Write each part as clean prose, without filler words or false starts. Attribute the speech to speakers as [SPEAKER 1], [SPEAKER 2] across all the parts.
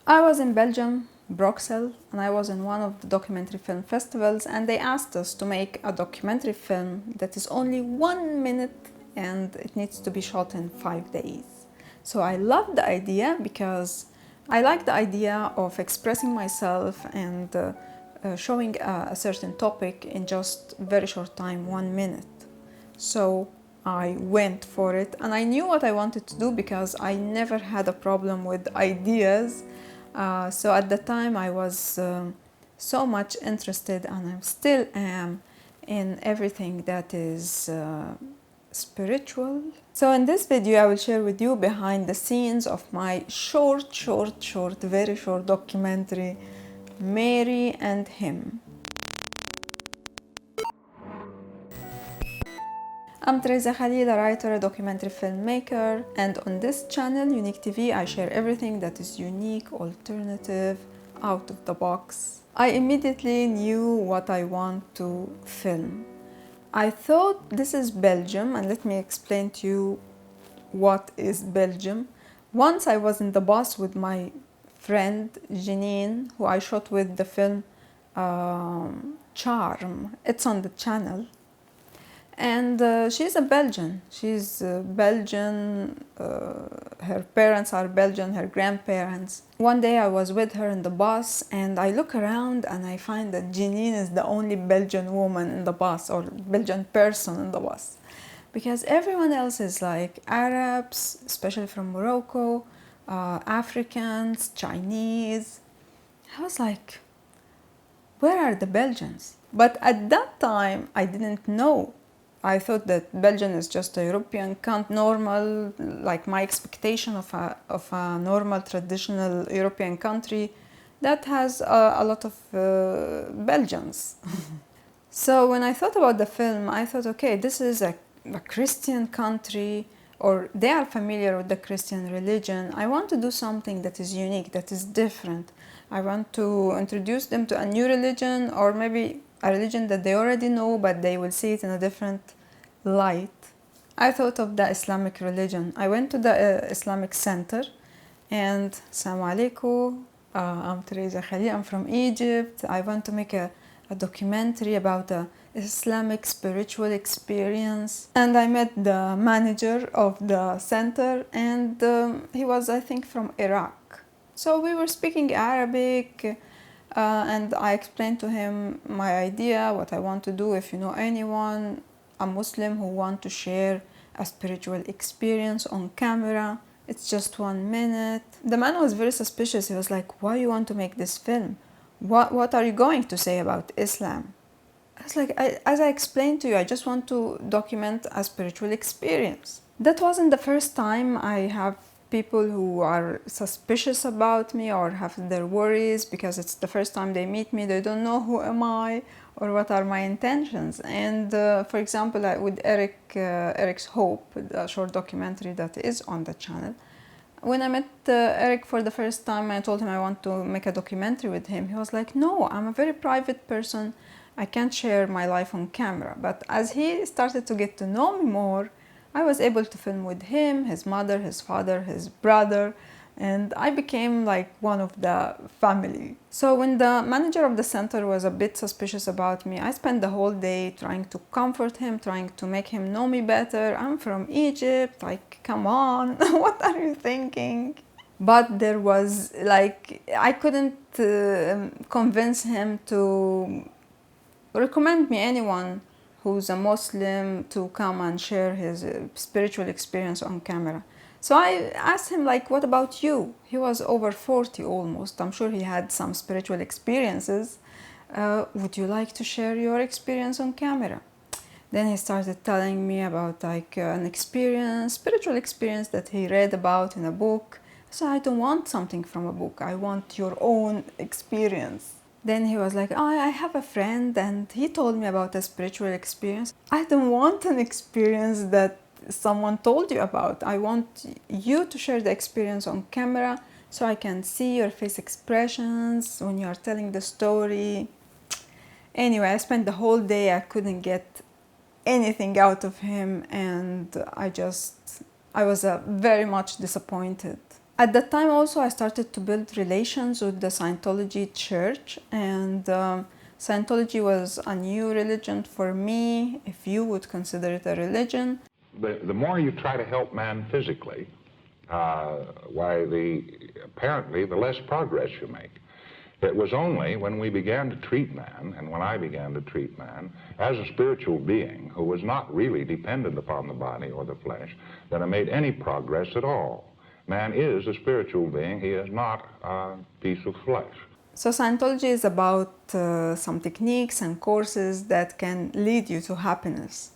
[SPEAKER 1] I was in Belgium, Brussels, and I was in one of the documentary film festivals, and they asked us to make a documentary film that is only 1 minute and it needs to be shot in 5 days. So I loved the idea because I like the idea of expressing myself and showing a certain topic in just very short time, 1 minute. So I went for it, and I knew what I wanted to do because I never had a problem with ideas. So at the time I was so much interested, and I still am, in everything that is spiritual. So in this video I will share with you behind the scenes of my very short documentary, Mary and Him. I'm Teresa Khalil, a writer, a documentary filmmaker, and on this channel, Unique TV, I share everything that is unique, alternative, out of the box. I immediately knew what I want to film. I thought this is Belgium, and let me explain to you what is Belgium. Once I was in the bus with my friend Janine, who I shot with the film Charm. It's on the channel. And she's a Belgian. She's Belgian. Her parents are Belgian, her grandparents. One day I was with her in the bus, and I look around and I find that Janine is the only Belgian woman in the bus, or Belgian person in the bus. Because everyone else is like Arabs, especially from Morocco, Africans, Chinese. I was like, where are the Belgians? But at that time, I didn't know. I thought that Belgium is just a European country, normal, like my expectation of a normal, traditional European country that has a lot of Belgians. So when I thought about the film, I thought, okay, this is a Christian country, or they are familiar with the Christian religion. I want to do something that is unique, that is different. I want to introduce them to a new religion, or maybe a religion that they already know, but they will see it in a different light. I thought of the Islamic religion. I went to the Islamic Center, and Assalamu alaikum, I'm Teresa Khalil, I'm from Egypt. I want to make a documentary about the Islamic spiritual experience. And I met the manager of the center, and he was, I think, from Iraq. So we were speaking Arabic, and I explained to him my idea, what I want to do. If you know anyone, a Muslim who want to share a spiritual experience on camera, it's just 1 minute. The man was very suspicious. He was like, why you want to make this film? What are you going to say about Islam? I was like, as I explained to you, I just want to document a spiritual experience. That wasn't the first time I have people who are suspicious about me or have their worries because it's the first time they meet me. They don't know who am I or what are my intentions. And for example, with Eric's Hope, a short documentary that is on the channel, when I met Eric for the first time, I told him I want to make a documentary with him. He was like, no, I'm a very private person. I can't share my life on camera. But as he started to get to know me more, I was able to film with him, his mother, his father, his brother, and I became like one of the family. So when the manager of the center was a bit suspicious about me, I spent the whole day trying to comfort him, trying to make him know me better. I'm from Egypt, like, come on, what are you thinking? But there was like, I couldn't convince him to recommend me anyone who's a Muslim to come and share his spiritual experience on camera. So I asked him, like, what about you? He was over 40 almost. I'm sure he had some spiritual experiences. Would you like to share your experience on camera? Then he started telling me about like an experience, spiritual experience that he read about in a book. So I don't want something from a book. I want your own experience. Then he was like, oh, I have a friend and he told me about a spiritual experience. I don't want an experience that someone told you about. I want you to share the experience on camera so I can see your face expressions when you are telling the story. Anyway, I spent the whole day, I couldn't get anything out of him, and I was very much disappointed. At that time also I started to build relations with the Scientology church, and Scientology was a new religion for me, if you would consider it a religion.
[SPEAKER 2] The more you try to help man physically, apparently the less progress you make. It was only when we began to treat man, and when I began to treat man as a spiritual being who was not really dependent upon the body or the flesh, that I made any progress at all. Man is a spiritual being, he is not a piece of flesh.
[SPEAKER 1] So Scientology is about some techniques and courses that can lead you to happiness.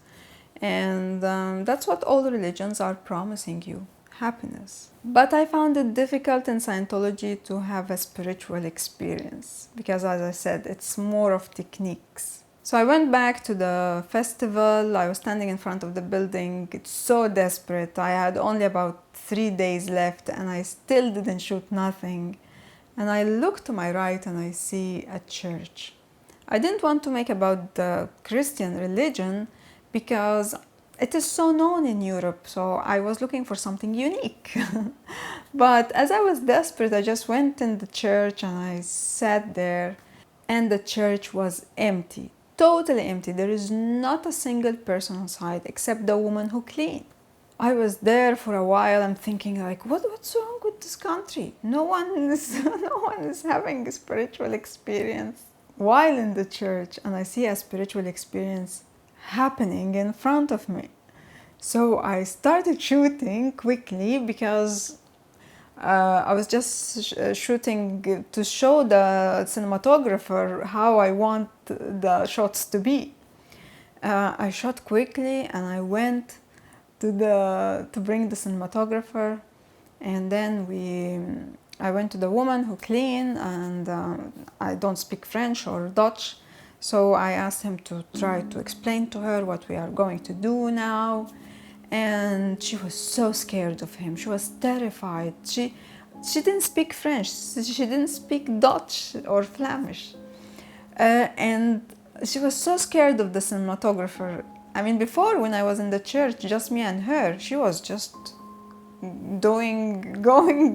[SPEAKER 1] And that's what all religions are promising you, happiness. But I found it difficult in Scientology to have a spiritual experience because, as I said, it's more of techniques. So I went back to the festival. I was standing in front of the building. It's so desperate. I had only about 3 days left and I still didn't shoot nothing. And I look to my right and I see a church. I didn't want to make about the Christian religion because it is so known in Europe, so I was looking for something unique. But as I was desperate, I just went in the church and I sat there, and the church was empty, totally empty. There is not a single person inside except the woman who cleaned. I was there for a while. I'm thinking like, what's wrong with this country? No one is having a spiritual experience while in the church, and I see a spiritual experience happening in front of me. So I started shooting quickly because I was just shooting to show the cinematographer how I want the shots to be. I shot quickly and I went to bring the cinematographer, and then I went to the woman who cleaned, and I don't speak French or Dutch, so I asked him to try to explain to her what we are going to do now, and she was so scared of him. She was terrified. She didn't speak French, she didn't speak Dutch or Flemish, and she was so scared of the cinematographer. I mean, before, when I was in the church, just me and her, she was just going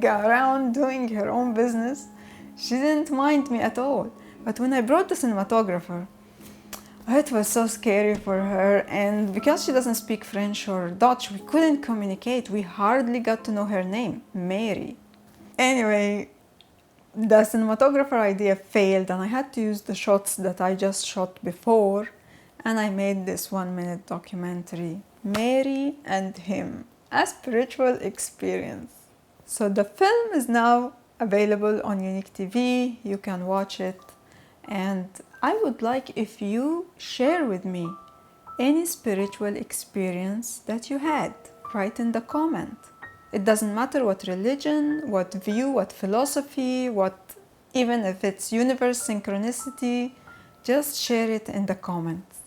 [SPEAKER 1] around doing her own business. She didn't mind me at all. But when I brought the cinematographer, it was so scary for her, and because she doesn't speak French or Dutch, we couldn't communicate. We hardly got to know her name, Mary. Anyway, the cinematographer idea failed, and I had to use the shots that I just shot before, and I made this 1-minute documentary, Mary and Him, a spiritual experience. So the film is now available on Unique TV. You can watch it, and I would like if you share with me any spiritual experience that you had. Write in the comment. It doesn't matter what religion, what view, what philosophy, even if it's universe synchronicity, just share it in the comments.